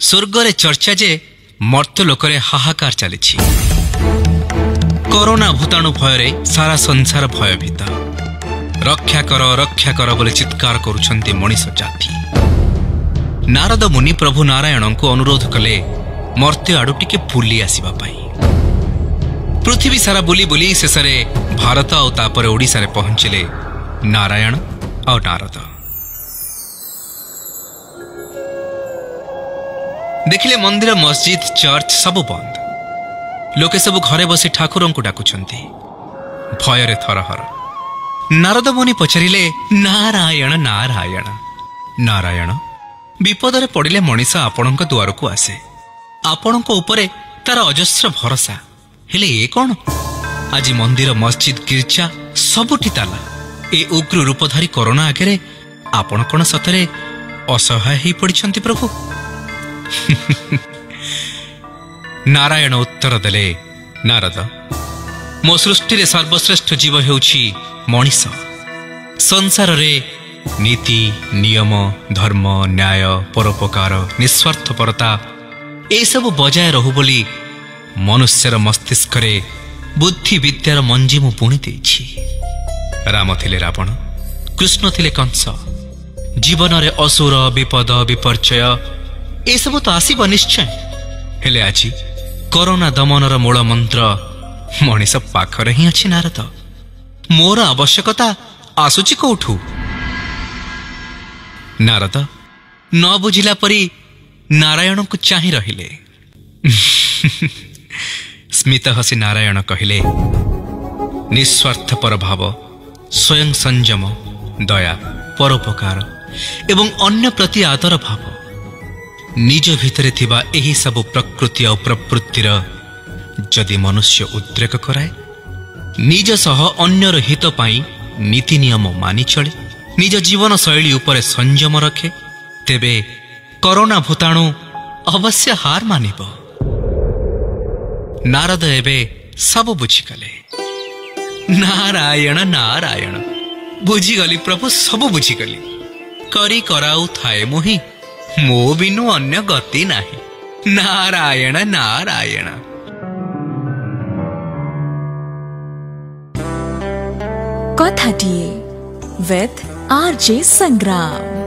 स्वर्गरे चर्चा जे मर्त्य लोकरे हाहाकार चली कोरोना भूताणु भयरे सारा संसार भयभीत रक्षा कर बोले चित्कार करुछंती मनीष जाति। नारद मुनि प्रभु नारायण को अनुरोध कले मर्त्य आडु टिके बुली आसीबा पाई। पृथ्वी सारा बुली बुली शेषरे भारत और तापर ओडिशा रे पहुंचले नारायण और नारद। देखिले मंदिर मस्जिद चर्च सब बंद। लोके सब घरे बसी ठाकुर को डाकुछंती भୟରେ थरहर। नारद मुनि पचारिले नारायण नारायण नारायण विपदरे पड़िले मनीष आपणक द्वार को आसे आपणक उपरे तार अजस्र भरोसा। हेले ए कौन आज मंदिर मस्जिद गिर्जा सबुठी ताला ए उग्र रूपधारी कोरोना आगे आपण कौन सतरे असहाय हो पड़िछंती प्रभु। नारायण उत्तर देले नारद मो सृष्टि रे सर्वश्रेष्ठ जीव हेउछि मनीष। संसार रे नीति नियम धर्म न्याय परोपकार निस्वार्थपरता ए सब बजाय रहु बोली मनुष्यर मस्तिष्क रे बुद्धि विद्यार मंजी मु पुणी देछि। राम थिले रावण कृष्ण थिले कंस। जीवन रे असुर विपद विपर्चय ए सब तो आसीब निश्चय। हेले आजी कोरोना दमनर मूल मंत्र मनीष पाखरे ही अछि नारद। मोर आवश्यकता आसुची कोठू। नारद न बुझिला परी नारायण को चाहि रहिले। स्मित हसी नारायण कहिले निस्वार्थपर भाव स्वयं संयम दया परोपकार एवं अन्य प्रति आदर भाव निज भितरे थिबा एही सब प्रकृति और प्रवृत्तिर जदि मनुष्य उद्रेक कराए निज सह अन्यर हित पाई नीति नियम मानि चले निज जीवन शैली उपरे संयम रखे तेबे कोरोना भूताणु अवश्य हार मानिब। नारद एबे सब बुझिगले। नारायण नारायण बुझिगली प्रभु सब बुझिगली। करी कराउ थाए मोहि मो बिनु अन्य गति नाही। नारायण नारायण। कथाटिए विथ आरजे संग्राम।